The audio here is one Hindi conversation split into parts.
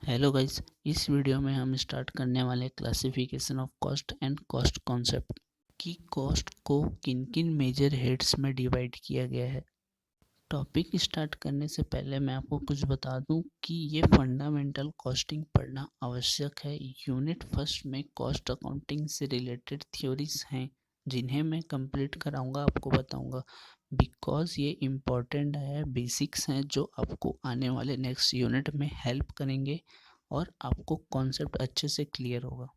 हेलो गाइस, इस वीडियो में हम स्टार्ट करने वाले classification of cost and cost concept कि कॉस्ट को किन किन मेजर हेड्स में डिवाइड किया गया है। टॉपिक स्टार्ट करने से पहले मैं आपको कुछ बता दूं कि ये फंडामेंटल कॉस्टिंग पढ़ना आवश्यक है। यूनिट फर्स्ट में कॉस्ट अकाउंटिंग से रिलेटेड थ्योरीज हैं जिन्हें मैं कंप्लीट कराऊंगा, आपको बताऊंगा बिकॉज ये इम्पॉर्टेंट है, बेसिक्स हैं जो आपको आने वाले नेक्स्ट यूनिट में हेल्प करेंगे और आपको कॉन्सेप्ट अच्छे से क्लियर होगा।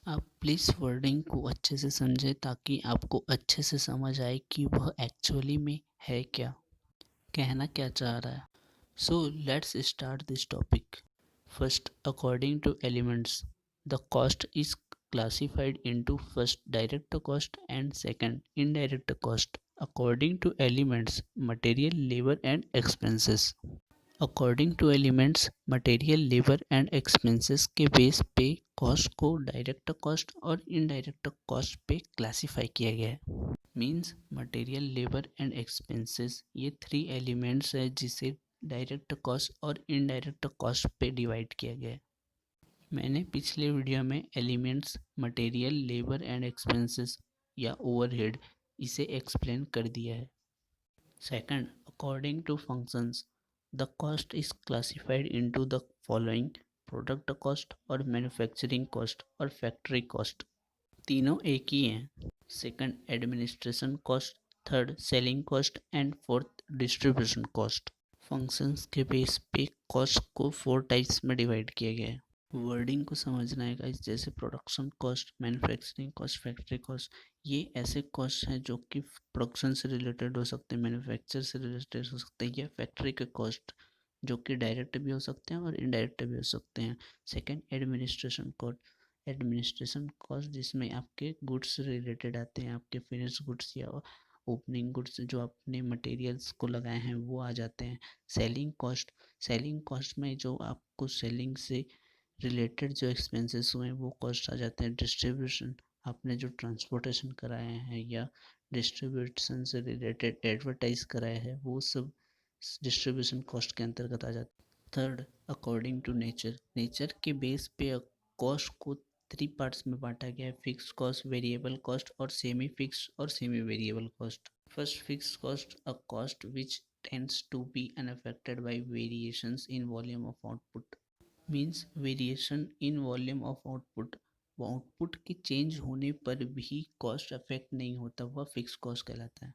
आप प्लीज़ वर्डिंग को अच्छे से समझें ताकि आपको अच्छे से समझ आए कि वह एक्चुअली में है क्या, कहना क्या चाह रहा है। So let's start this topic. First, according to elements the cost is classified into first direct cost and second indirect cost according to elements material labor and expenses। According to elements material labour and expenses के बेस पे कॉस्ट को डायरेक्ट कॉस्ट और इनडायरेक्ट कॉस्ट पे क्लासिफाई किया गया है। Means material labour and expenses ये थ्री एलिमेंट्स है जिसे डायरेक्ट कॉस्ट और इनडायरेक्ट कॉस्ट पे डिवाइड किया गया है। मैंने पिछले वीडियो में elements material labour and expenses या ओवरहेड इसे एक्सप्लेन कर दिया है। Second, according to functions the cost is classified into the following product cost और मैन्युफैक्चरिंग कॉस्ट और फैक्ट्री कॉस्ट। तीनों एक ही हैं। Second, administration cost, third selling cost and fourth distribution cost. Functions के बेस पे कॉस्ट को 4 टाइप्स में डिवाइड किया गया है। वर्डिंग को समझना है गाइस, जैसे production cost, manufacturing cost, factory cost. ये ऐसे कॉस्ट हैं जो कि प्रोडक्शन से रिलेटेड हो सकते हैं, मैन्युफैक्चर से रिलेटेड हो सकते हैं, या फैक्ट्री के कॉस्ट जो कि डायरेक्ट भी हो सकते हैं और इनडायरेक्ट भी हो सकते हैं। Second, administration cost. Administration cost जिसमें आपके गुड्स रिलेटेड आते हैं, आपके फिनिश गुड्स या ओपनिंग गुड्स जो आपने मटेरियल्स को लगाए हैं वो आ जाते हैं। सेलिंग कॉस्ट, सेलिंग कॉस्ट में जो आपको सेलिंग से रिलेटेड जो एक्सपेंसेस हुए वो कॉस्ट आ जाते हैं। डिस्ट्रीब्यूशन, आपने जो ट्रांसपोर्टेशन कराए हैं या डिस्ट्रीब्यूशन से रिलेटेड एडवर्टाइज कराया है वो सब डिस्ट्रीब्यूशन कॉस्ट के अंतर्गत आ जाता है। Third, according to nature, nature के बेस पे कॉस्ट को 3 पार्ट्स में बांटा गया है, फिक्स कॉस्ट, वेरिएबल कॉस्ट और सेमी फिक्स और semi variable cost. First, fix cost, a cost which tends to be unaffected by variations in volume of output। Means variation in volume of output, वो आउटपुट के चेंज होने पर भी कॉस्ट अफेक्ट नहीं होता, वह फिक्स कॉस्ट कहलाता है।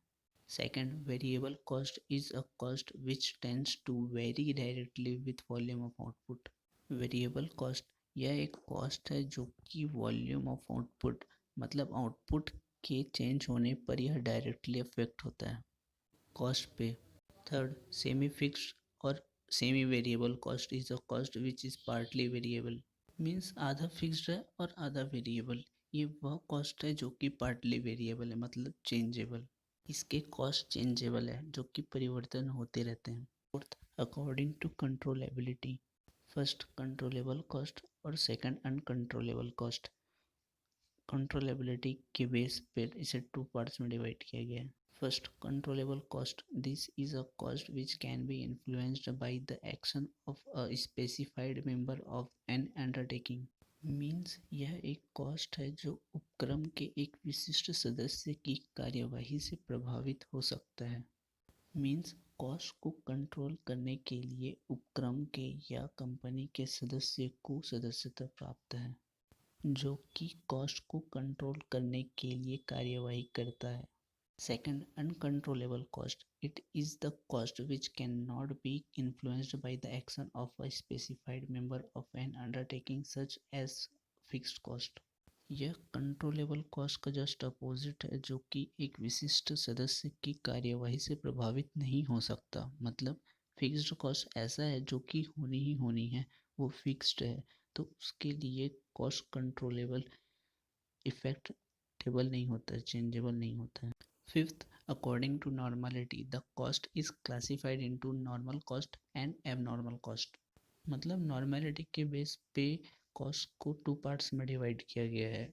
Second, variable cost is a cost which tends to vary directly with volume of output. Variable cost यह एक कॉस्ट है जो कि वॉल्यूम ऑफ आउटपुट मतलब आउटपुट के चेंज होने पर यह डायरेक्टली अफेक्ट होता है कॉस्ट पे। थर्ड, सेमी फिक्स्ड और semi variable cost is a cost which is partly variable. Means आधा फिक्स्ड है और आधा वेरिएबल। ये वह कॉस्ट है जो कि पार्टली वेरिएबल है, मतलब चेंजेबल। इसके कॉस्ट चेंजेबल है जो कि परिवर्तन होते रहते हैं। Fourth, according to controllability, first controllable cost और सेकंड अनकंट्रोलेबल कॉस्ट। कंट्रोलेबिलिटी के बेस पर इसे 2 पार्ट्स में डिवाइड किया गया है। First, controllable cost. This is a cost which can be influenced by the action of a specified member of an undertaking. Means यह एक कॉस्ट है जो उपक्रम के एक विशिष्ट सदस्य की कार्यवाही से प्रभावित हो सकता है। मीन्स कॉस्ट को कंट्रोल करने के लिए उपक्रम के या कंपनी के सदस्य को सदस्यता प्राप्त है जो कि कॉस्ट को कंट्रोल करने के लिए कार्यवाही करता है। Second, uncontrollable cost. It is the cost which cannot be influenced by the action of a specified member of an undertaking such as fixed cost। यह कंट्रोलेबल कॉस्ट का जस्ट अपोजिट है जो कि एक विशिष्ट सदस्य की कार्यवाही से प्रभावित नहीं हो सकता। मतलब फिक्स्ड कॉस्ट ऐसा है जो कि होनी ही होनी है, वो फिक्स्ड है, तो उसके लिए कॉस्ट कंट्रोलेबल इफेक्टेबल नहीं होता है, चेंजेबल नहीं होता है। Fifth, according to normality, the cost is classified into normal cost and abnormal cost। मतलब नॉर्मेलिटी के बेस पे कॉस्ट को 2 पार्ट्स में डिवाइड किया गया है।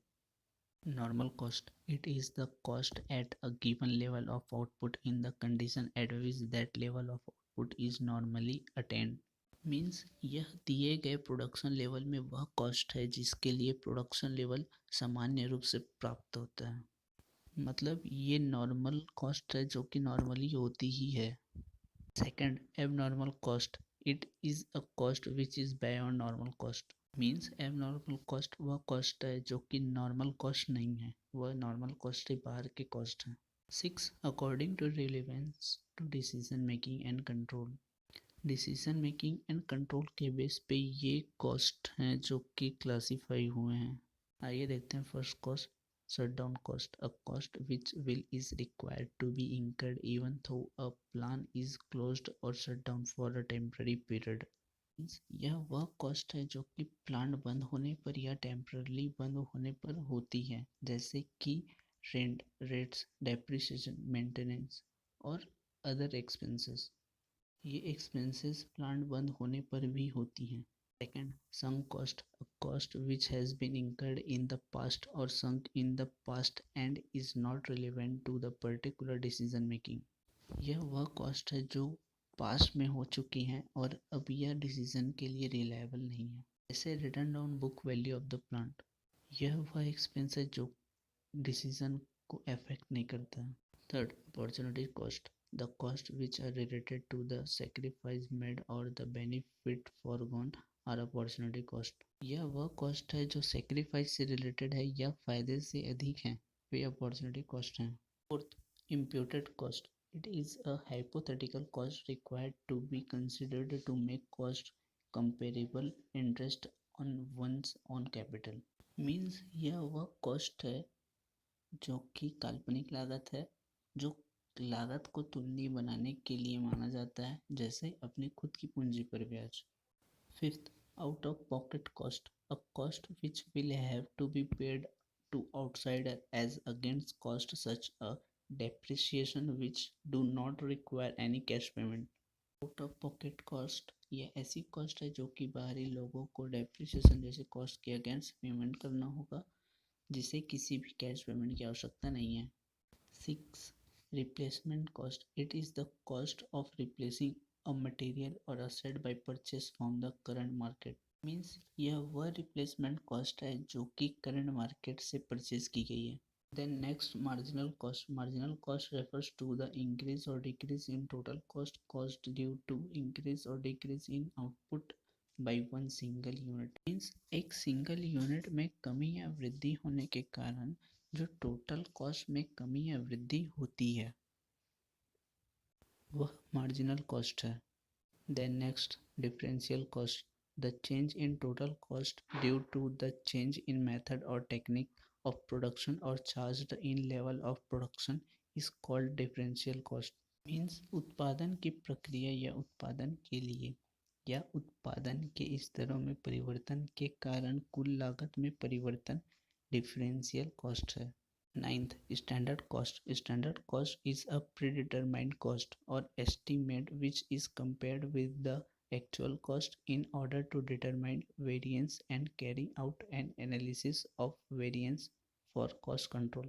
Normal cost, it is the cost at a given level of output in the condition at which that level of output is normally attend. Means यह दिए गए प्रोडक्शन लेवल में वह कॉस्ट है जिसके लिए प्रोडक्शन लेवल सामान्य रूप से प्राप्त होता है। मतलब ये नॉर्मल कॉस्ट है जो कि नॉर्मली होती ही है। Second, abnormal cost, it is a cost which is beyond normal cost. Means abnormal cost वह कॉस्ट है जो कि नॉर्मल कॉस्ट नहीं है, वह नॉर्मल कॉस्ट से बाहर के कॉस्ट हैं। 6, according to relevance to decision making and control. Decision making and control के बेस पे ये कॉस्ट हैं जो कि क्लासीफाई हुए हैं। आइए देखते हैं first cost, shutdown cost, a cost which will is required to be incurred even though a plant is closed or shut down for a temporary period. यह वह कॉस्ट है जो कि प्लांट बंद होने पर या टेम्पररी बंद होने पर होती है, जैसे कि रेंट, रेट्स, डेप्रिसिएशन, मेंटेनेंस और अदर एक्सपेंसेस। ये एक्सपेंसेस प्लांट बंद होने पर भी होती हैं। Second, sunk cost, a cost which has been incurred in the past or sunk in the past and is not relevant to the particular decision making. यह वह कॉस्ट है जो पास्ट में हो चुकी हैं और अब यह डिसीजन के लिए रिलायबल नहीं है। जैसे return down book value of the plant, यह वह एक्सपेंस है जो डिसीजन को अफेक्ट नहीं करता है। Third, opportunity cost, the cost which are related to the sacrifice made और the benefit foregone are opportunity cost. यह वह कॉस्ट है जो सेक्रीफाइस से रिलेटेड है या फायदे से अधिक है, वे अपॉर्चुनिटी कॉस्ट हैं। Fourth, imputed cost, it is a hypothetical cost required to be considered to make cost comparable interest on one's own capital. Means यह वह कॉस्ट है जो कि काल्पनिक लागत है, जो लागत को तुलनीय बनाने के लिए माना जाता है, जैसे अपनी खुद की पूंजी पर ब्याज। Fifth, out of pocket cost, a cost which will have to be paid to outsider as against cost such a depreciation which do not require any cash payment. Out of pocket cost यह ऐसी कॉस्ट है जो कि बाहरी लोगों को डेप्रिसिएशन जैसे कॉस्ट के अगेंस्ट पेमेंट करना होगा, जिसे किसी भी कैश पेमेंट की आवश्यकता नहीं है। 6, replacement cost, it is the cost of replacing a material और asset by purchase from the current market. Means यह वह रिप्लेसमेंट कॉस्ट है जो कि करंट मार्केट से परचेज की गई है। Then next, marginal cost, marginal cost refers to the increase और decrease in total cost due to increase और decrease in output by one single unit. Means एक सिंगल यूनिट में कमी या वृद्धि होने के कारण जो टोटल कॉस्ट में कमी या वृद्धि होती है वह मार्जिनल कॉस्ट है। Then next, differential cost, the change in total cost due to the change in method और टेक्निक ऑफ प्रोडक्शन और charged in level of production is called differential cost. Means उत्पादन की प्रक्रिया या उत्पादन के लिए या उत्पादन के स्तरों में परिवर्तन के कारण कुल लागत में परिवर्तन डिफरेंशियल कॉस्ट है। Ninth, standard cost. Standard cost is a predetermined cost or estimate which is compared with the actual cost in order to determine variance and carry out an analysis of variance for cost control.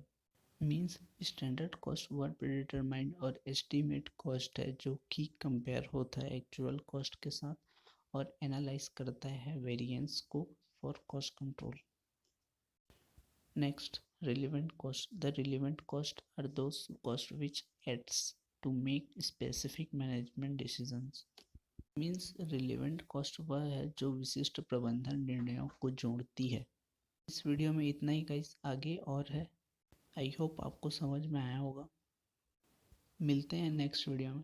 Means standard cost वह प्रीडिटरमाइंड और एस्टीमेट कॉस्ट है जो कि कंपेयर होता है एक्चुअल कॉस्ट के साथ और एनालाइज करता है वेरिएंस को for cost control. Next, relevant cost. The relevant costs are those costs which adds to make specific management decisions. Means relevant cost वह है जो विशिष्ट प्रबंधन निर्णयों को जोड़ती है। इस वीडियो में इतना ही गाइस, आगे और है। आई होप आपको समझ में आया होगा। मिलते हैं नेक्स्ट वीडियो में।